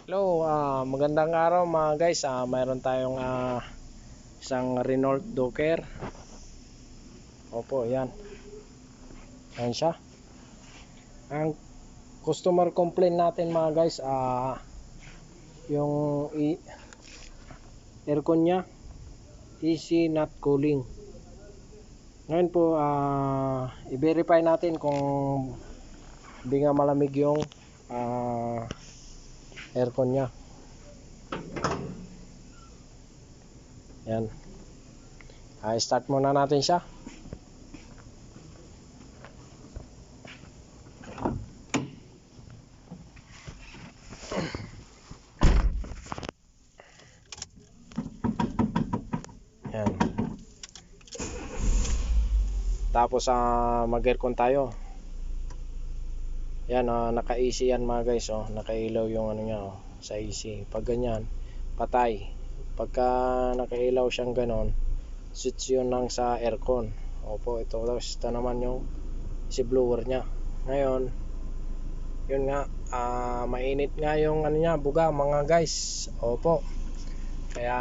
Hello, magandang araw mga guys. Mayroon tayong isang Renault Docker. Opo, yan. Yan siya. Ang customer complaint natin mga guys, yung aircon niya, easy not cooling. Ngayon po, i-verify natin kung hindi nga malamig yung aircon niya. Yan. Start muna natin siya. Yan. Tapos mag-aircon tayo. Yan, naka-AC yan mga guys, nakailaw yung ano niya, sa AC. Pag ganyan, patay. Pagka nakailaw siyang ganon, switch yun lang sa aircon. Opo, ito naman yung si blower niya. Ngayon, yun nga, mainit nga yung ano niya, buga mga guys. Opo. Kaya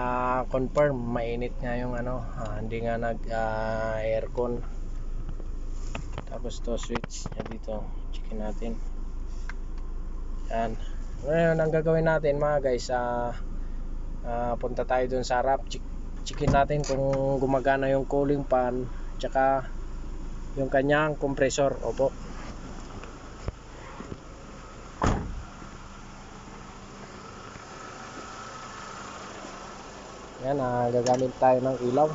confirm, mainit nga yung ano, hindi nga nag aircon. Tapos to switch yan dito, checkin natin. Yan. Ngayon ang gagawin natin mga guys, punta tayo dun sa harap, checkin natin kung gumagana yung cooling fan tsaka yung kanyang compressor. Opo. Yan, gagamit tayo ng ilaw.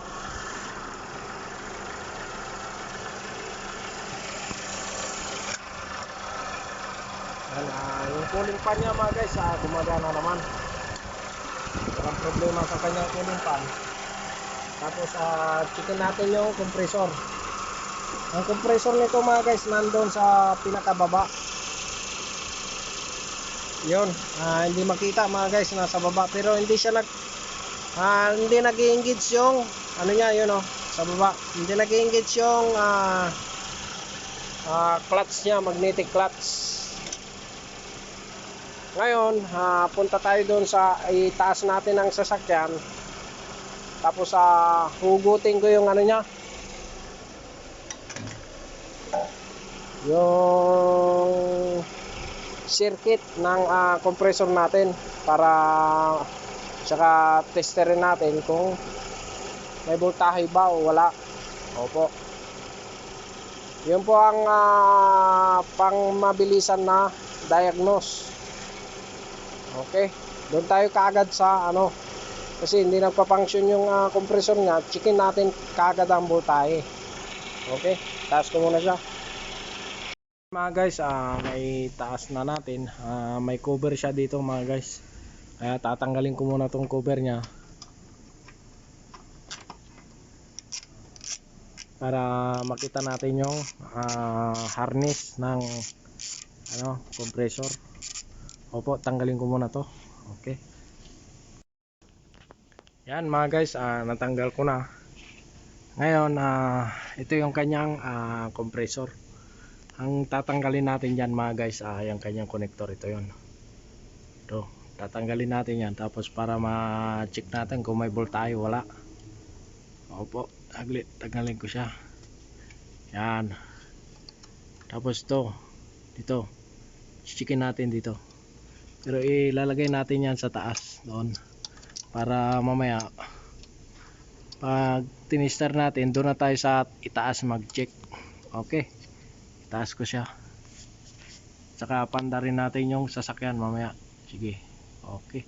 Yan, yung cooling fan niya mga guys, gumagana naman. Walang problema sa kanyang cooling fan. Tapos checkin natin yung compressor. Ang compressor nito mga guys nandun sa pinakababa. Yun, hindi makita mga guys, nasa baba. Pero hindi siya hindi nag-i-engage yung ano niya, yun sa baba. Hindi nag-i-engage yung clutch niya, magnetic clutch. Ngayon, punta tayo doon sa itaas natin ang sasakyan. Tapos hugutin ko yung ano niya, yung circuit ng compressor natin, para saka testerin natin kung may voltahe ba o wala. Opo. Yun po ang pang mabilisan na diagnose. Okay, doon tayo kaagad sa ano, kasi hindi nagpa-function yung compressor niya. Checkin natin kaagad ang voltahe. Okay, taas ko muna siya mga guys. May taas na natin, may cover siya dito mga guys, kaya tatanggalin ko muna tong cover nya para makita natin yung harness ng ano, compressor. Opo, tanggalin ko muna to. Okay, yan mga guys, natanggal ko na. Ngayon, ito yung kanyang compressor. Ang tatanggalin natin dyan mga guys, yung kanyang connector. Ito yun, ito, tatanggalin natin yan. Tapos para ma-check natin kung may voltahe wala. Opo, tanggalin ko siya. Yan. Tapos ito, dito, checkin natin dito. Pero ilalagay natin yan sa taas doon, para mamaya pag tinister natin, doon na tayo sa itaas mag-check. Okay, itaas ko siya. Tsaka pandarin natin yung sasakyan mamaya. Sige, okay.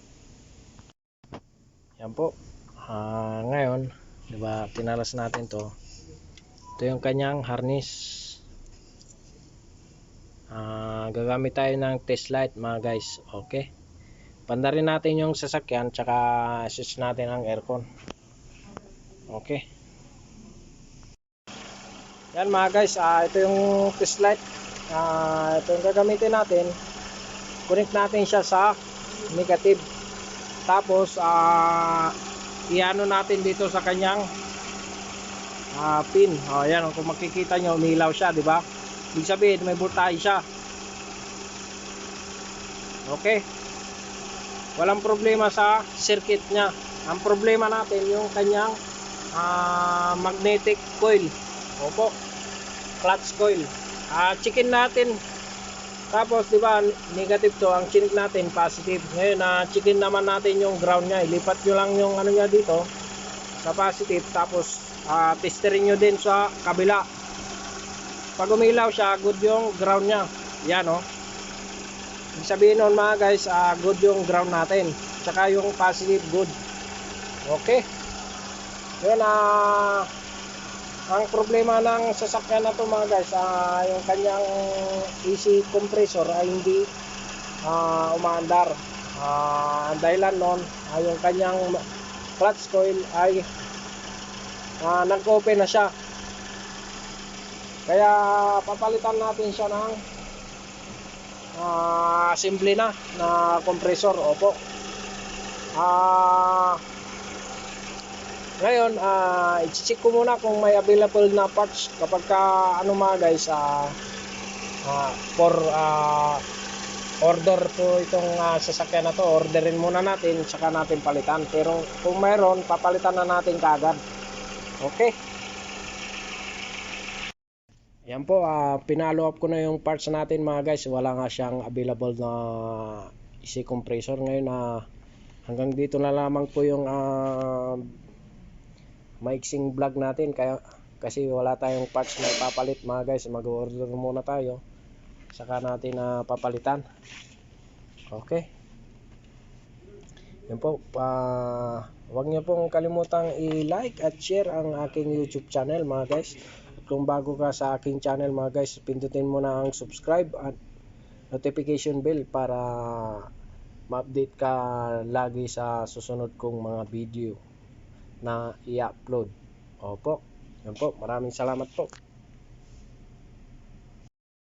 Yan po. Ngayon, diba, tinalas natin to. Ito yung kanyang harness. Gagamit tayo ng test light mga guys. Okay, pandarin natin yung sasakyan, tsaka switch natin ang aircon. Okay, yan mga guys, ito yung test light. Ito yung gagamitin natin. Connect natin siya sa negative. Tapos iano natin dito sa kanyang pin. Yan, kung makikita nyo, umilaw siya, di ba? Ibig sabihin may voltahe siya. Okay, walang problema sa circuit niya. Ang problema natin yung kanyang magnetic coil. Opo, clutch coil. Checkin natin. Tapos di ba negative to, ang chinik natin positive. Ngayon checkin naman natin yung ground niya. Ilipat nyo lang yung ano niya dito sa positive, tapos testerin nyo din sa kabila. Pag umilaw siya, good yung ground niya. Yan ibig sabihin nun mga guys, good yung ground natin, tsaka yung positive good. Okay, yun. Ang problema ng sasakyan na to mga guys, yung kanyang AC compressor ay hindi umaandar. Ang dahilan nun yung kanyang clutch coil ay nag-open na siya. Kaya papalitan natin siya ng simple na compressor. Opo. Ngayon i-check ko muna kung may available na parts. Kapag mga guys, for order to itong sasakyan na to, orderin muna natin, saka natin palitan. Pero kung mayroon, papalitan na natin kaagad. Okay. Yan po, pinalo up ko na yung parts natin mga guys. Wala nga siyang available na AC compressor. Ngayon hanggang dito na lamang po yung maiksing vlog natin. Kasi wala tayong parts na ipapalit mga guys. Mag-order muna tayo, saka natin papalitan. Okay. Yan po, huwag niyo pong kalimutang i-like at share ang aking YouTube channel mga guys. Kung bago ka sa aking channel mga guys, pindutin mo na ang subscribe at notification bell para ma-update ka lagi sa susunod kong mga video na i-upload. Opo, yan po, maraming salamat po.